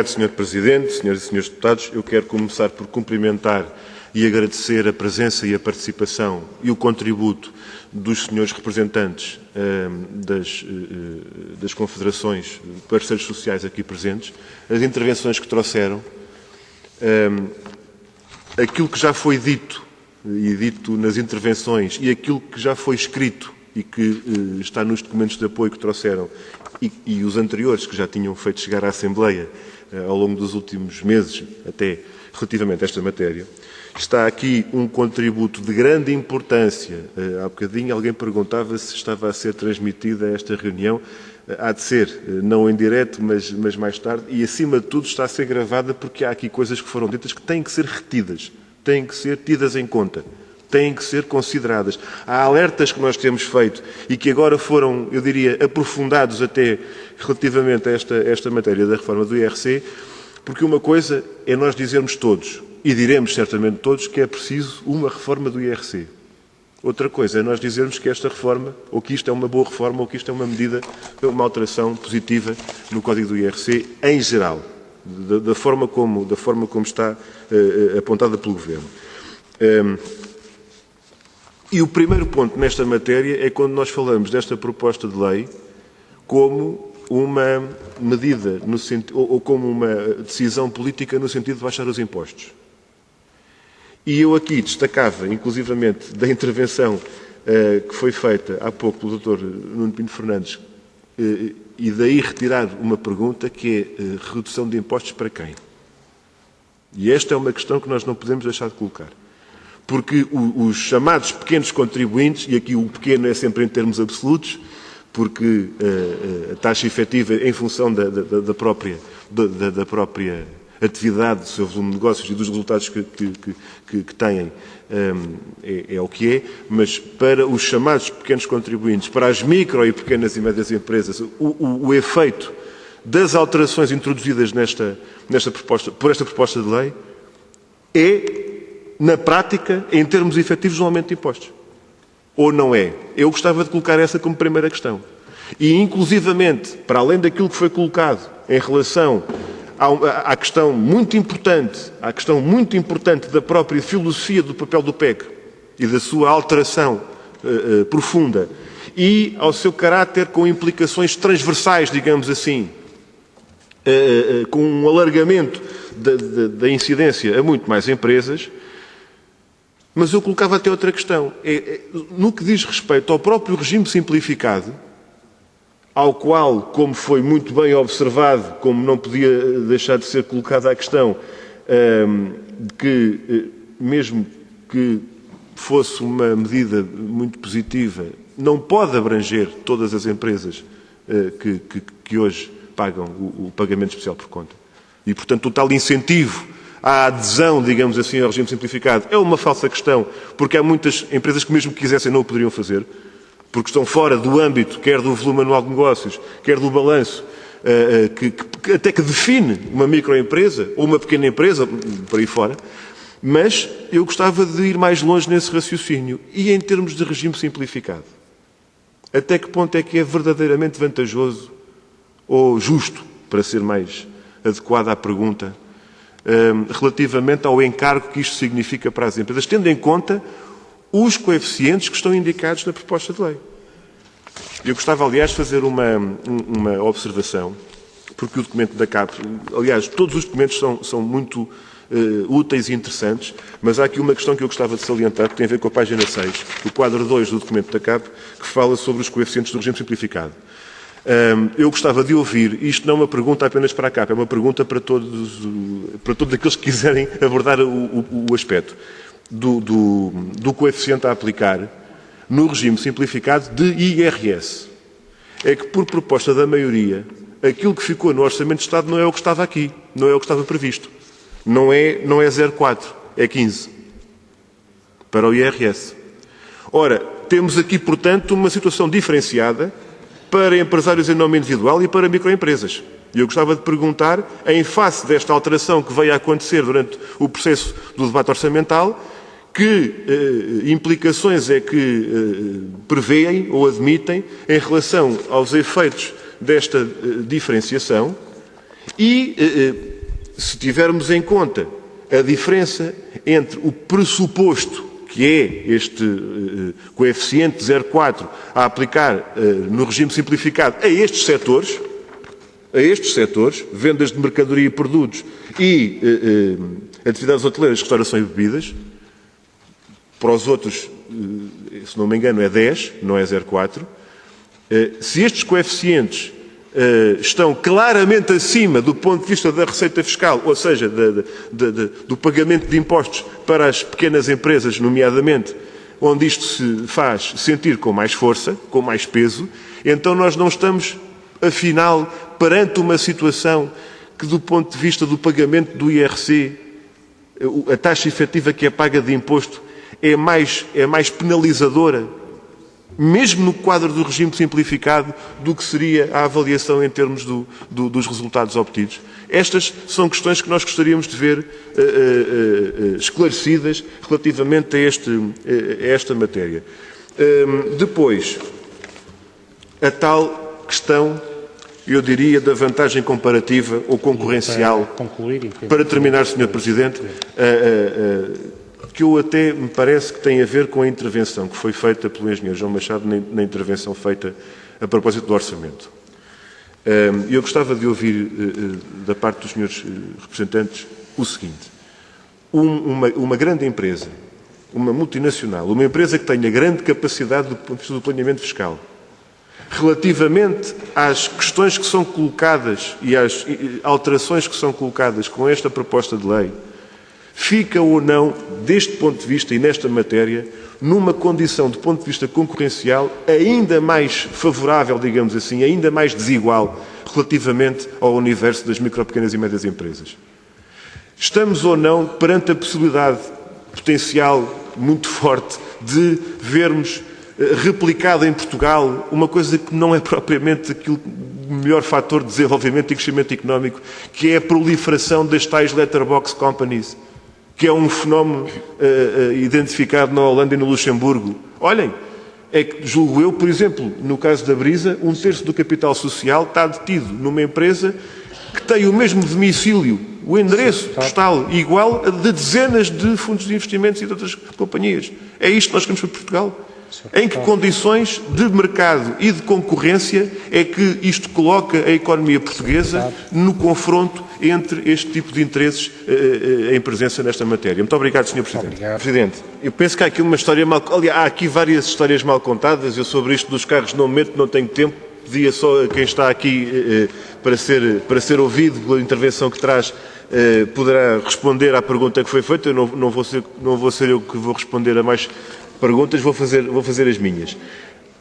Sr. Presidente, Senhoras e Senhores Deputados. Eu quero começar por cumprimentar e agradecer a presença e a participação e o contributo dos senhores representantes das confederações, parceiros sociais aqui presentes, as intervenções que trouxeram, aquilo que já foi dito e dito nas intervenções e aquilo que já foi escrito e que está nos documentos de apoio que trouxeram e os anteriores que já tinham feito chegar à Assembleia ao longo dos últimos meses, até relativamente a esta matéria. Está aqui um contributo de grande importância. Há bocadinho alguém perguntava se estava a ser transmitida esta reunião. Há de ser, não em direto, mas mais tarde. E, acima de tudo, está a ser gravada porque há aqui coisas que foram ditas que têm que ser retidas, têm que ser tidas em conta, têm que ser consideradas. Há alertas que nós temos feito e que agora foram, eu diria, aprofundados até relativamente a esta matéria da reforma do IRC, porque uma coisa é nós dizermos todos, e diremos certamente todos, que é preciso uma reforma do IRC. Outra coisa é nós dizermos que esta reforma, ou que isto é uma boa reforma, ou que isto é uma medida, uma alteração positiva no Código do IRC em geral, da forma como está apontada pelo Governo. E o primeiro ponto nesta matéria é quando nós falamos desta proposta de lei como uma medida, ou como uma decisão política no sentido de baixar os impostos. E eu aqui destacava, inclusivamente, da intervenção que foi feita há pouco pelo Dr. Nuno Pinto Fernandes, e daí retirar uma pergunta que é redução de impostos para quem? E esta é uma questão que nós não podemos deixar de colocar. Porque os chamados pequenos contribuintes, e aqui o pequeno é sempre em termos absolutos, porque a taxa efetiva em função da própria atividade, do seu volume de negócios e dos resultados que têm é o que é, mas para os chamados pequenos contribuintes, para as micro e pequenas e médias empresas, o efeito das alterações introduzidas por esta proposta de lei é, na prática, em termos efetivos, um aumento de impostos. Ou não é? Eu gostava de colocar essa como primeira questão. E, inclusivamente, para além daquilo que foi colocado em relação à questão muito importante da própria filosofia do papel do PEC e da sua alteração profunda e ao seu caráter com implicações transversais, digamos assim, com um alargamento da incidência a muito mais empresas. Mas eu colocava até outra questão. No que diz respeito ao próprio regime simplificado, ao qual, como foi muito bem observado, como não podia deixar de ser colocada a questão, que mesmo que fosse uma medida muito positiva, não pode abranger todas as empresas que hoje pagam o pagamento especial por conta. E, portanto, o tal incentivo à adesão, digamos assim, ao regime simplificado é uma falsa questão, porque há muitas empresas que mesmo que quisessem não o poderiam fazer, porque estão fora do âmbito, quer do volume anual de negócios, quer do balanço, até que define uma microempresa ou uma pequena empresa, por aí fora. Mas eu gostava de ir mais longe nesse raciocínio. E em termos de regime simplificado? Até que ponto é que é verdadeiramente vantajoso ou justo, para ser mais adequada à pergunta, relativamente ao encargo que isto significa para as empresas, tendo em conta os coeficientes que estão indicados na proposta de lei. Eu gostava, aliás, de fazer uma observação, porque o documento da CAP, aliás, todos os documentos são muito úteis e interessantes, mas há aqui uma questão que eu gostava de salientar, que tem a ver com a página 6, o quadro 2 do documento da CAP, que fala sobre os coeficientes do regime simplificado. Eu gostava de ouvir, isto não é uma pergunta apenas para a CAP, é uma pergunta para todos aqueles que quiserem abordar o aspecto do coeficiente a aplicar no regime simplificado de IRS. É que, por proposta da maioria, aquilo que ficou no Orçamento de Estado não é o que estava aqui, não é o que estava previsto. Não é 0,4, é 15 para o IRS. Ora, temos aqui, portanto, uma situação diferenciada para empresários em nome individual e para microempresas. E eu gostava de perguntar, em face desta alteração que veio a acontecer durante o processo do debate orçamental, que implicações é que prevêem ou admitem em relação aos efeitos desta diferenciação e se tivermos em conta a diferença entre o pressuposto, que é este coeficiente 0,4 a aplicar no regime simplificado a estes setores, vendas de mercadoria e produtos e atividades hoteleiras, restauração e bebidas, para os outros, se não me engano, é 10, não é 0,4. Se estes coeficientes estão claramente acima do ponto de vista da receita fiscal, ou seja, do pagamento de impostos para as pequenas empresas, nomeadamente, onde isto se faz sentir com mais força, com mais peso, então nós não estamos, afinal, perante uma situação que, do ponto de vista do pagamento do IRC, a taxa efetiva que é paga de imposto é mais penalizadora, mesmo no quadro do regime simplificado, do que seria a avaliação em termos dos resultados obtidos. Estas são questões que nós gostaríamos de ver esclarecidas relativamente a esta matéria. Depois, a tal questão, eu diria, da vantagem comparativa ou concorrencial. Para terminar, Sr. Presidente, que eu até me parece que tem a ver com a intervenção que foi feita pelo engenheiro João Machado na intervenção feita a propósito do orçamento. Eu gostava de ouvir da parte dos senhores representantes o seguinte. Uma grande empresa, uma multinacional, uma empresa que tenha grande capacidade do ponto de vista do planeamento fiscal, relativamente às questões que são colocadas e às alterações que são colocadas com esta proposta de lei, fica ou não, deste ponto de vista e nesta matéria, numa condição, do ponto de vista concorrencial, ainda mais favorável, digamos assim, ainda mais desigual, relativamente ao universo das micro, pequenas e médias empresas. Estamos ou não perante a possibilidade potencial muito forte de vermos replicado em Portugal uma coisa que não é propriamente o melhor fator de desenvolvimento e crescimento económico, que é a proliferação das tais letterbox companies, que é um fenómeno identificado na Holanda e no Luxemburgo. Olhem, é que, julgo eu, por exemplo, no caso da Brisa, 1/3 do capital social está detido numa empresa que tem o mesmo domicílio, o endereço postal igual a de dezenas de fundos de investimentos e de outras companhias. É isto que nós queremos para Portugal. Em que condições de mercado e de concorrência é que isto coloca a economia portuguesa no confronto entre este tipo de interesses em presença nesta matéria? Muito obrigado, Sr. Presidente. Presidente, eu penso que há aqui uma história mal... Aliás, há aqui várias histórias mal contadas. Eu sobre isto dos carros não momento não tenho tempo. Pedia só a quem está aqui para ser ouvido pela intervenção que traz, poderá responder à pergunta que foi feita. Eu não vou ser eu que vou responder a mais perguntas, vou fazer as minhas.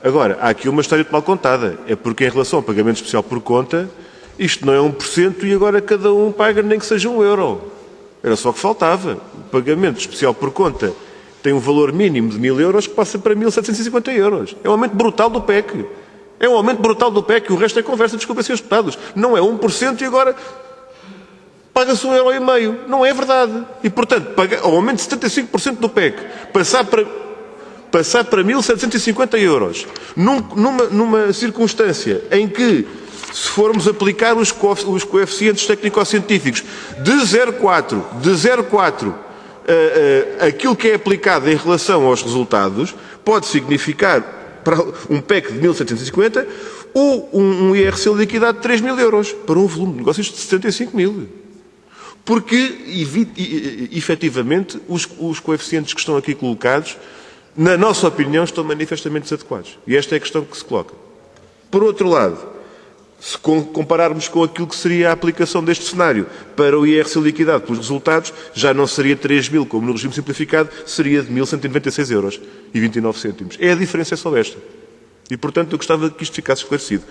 Agora, há aqui uma história de mal contada. É porque, em relação ao pagamento especial por conta, isto não é 1% e agora cada um paga nem que seja €1. Era só o que faltava. O pagamento especial por conta tem um valor mínimo de €1.000 que passa para €1.750. É um aumento brutal do PEC. É um aumento brutal do PEC. O resto é conversa, desculpa, Srs. Deputados. Não é 1% e agora paga-se €1,5. Não é verdade. E, portanto, ao aumento de 75% do PEC, passar para €1.750, numa circunstância em que, se formos aplicar os coeficientes técnico-científicos de 0,4, aquilo que é aplicado em relação aos resultados, pode significar, para um PEC de 1.750, ou um IRC liquidado de €3.000, para um volume de negócios de 75.000. Porque, efetivamente, os coeficientes que estão aqui colocados, na nossa opinião, estão manifestamente desadequados. E esta é a questão que se coloca. Por outro lado, se compararmos com aquilo que seria a aplicação deste cenário para o IRC liquidado pelos resultados, já não seria 3.000, como no regime simplificado, seria de €1.196,29. A diferença é só esta. E, portanto, eu gostava que isto ficasse esclarecido.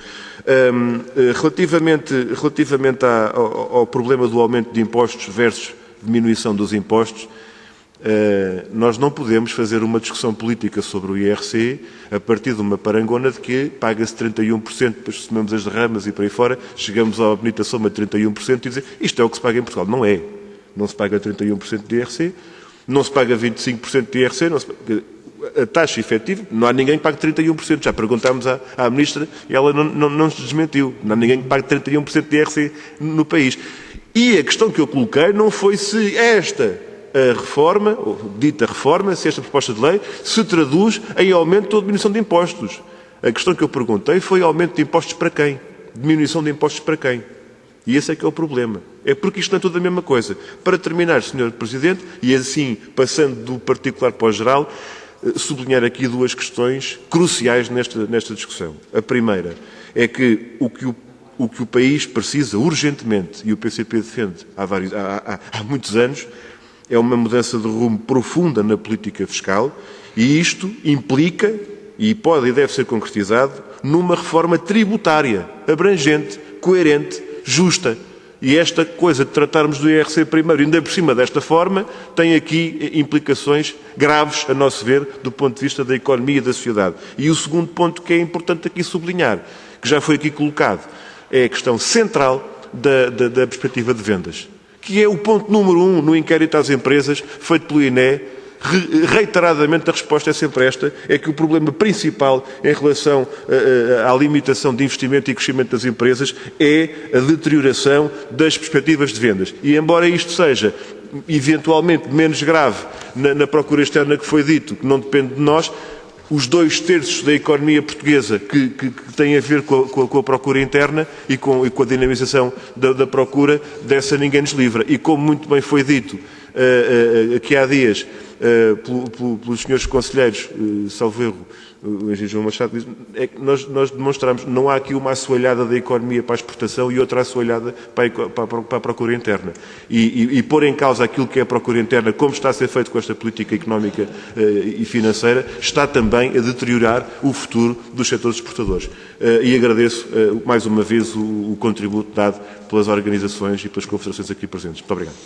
Relativamente ao problema do aumento de impostos versus diminuição dos impostos, nós não podemos fazer uma discussão política sobre o IRC a partir de uma parangona de que paga-se 31%, depois somamos as derramas e por aí fora, chegamos à bonita soma de 31% e dizer isto é o que se paga em Portugal. Não é. Não se paga 31% de IRC, não se paga 25% de IRC, a taxa efetiva, não há ninguém que pague 31%. Já perguntámos à Ministra e ela não nos desmentiu. Não há ninguém que pague 31% de IRC no país. E a questão que eu coloquei não foi se esta a reforma, ou dita reforma, se esta proposta de lei, se traduz em aumento ou diminuição de impostos. A questão que eu perguntei foi aumento de impostos para quem? Diminuição de impostos para quem? E esse é que é o problema. É porque isto não é tudo a mesma coisa. Para terminar, Sr. Presidente, e assim, passando do particular para o geral, sublinhar aqui duas questões cruciais nesta discussão. A primeira é que o que o país precisa urgentemente, e o PCP defende há muitos anos, é uma mudança de rumo profunda na política fiscal, e isto implica, e pode e deve ser concretizado, numa reforma tributária, abrangente, coerente, justa. E esta coisa de tratarmos do IRC primeiro, ainda por cima desta forma, tem aqui implicações graves, a nosso ver, do ponto de vista da economia e da sociedade. E o segundo ponto que é importante aqui sublinhar, que já foi aqui colocado, é a questão central da perspectiva de vendas, que é o ponto número 1 no inquérito às empresas, feito pelo INE. Reiteradamente a resposta é sempre esta, é que o problema principal em relação à limitação de investimento e crescimento das empresas é a deterioração das perspectivas de vendas. E embora isto seja eventualmente menos grave na procura externa que foi dito, que não depende de nós, os 2/3 da economia portuguesa que tem a ver com a procura interna e com a dinamização da procura, dessa ninguém nos livra. E como muito bem foi dito aqui há dias pelos senhores conselheiros, salvo erro, o engenheiro João Machado, é que nós demonstramos que não há aqui uma assoalhada da economia para a exportação e outra assoalhada para a procura interna. E pôr em causa aquilo que é a procura interna, como está a ser feito com esta política económica e financeira, está também a deteriorar o futuro dos setores exportadores. E agradeço mais uma vez o contributo dado pelas organizações e pelas confederações aqui presentes. Muito obrigado.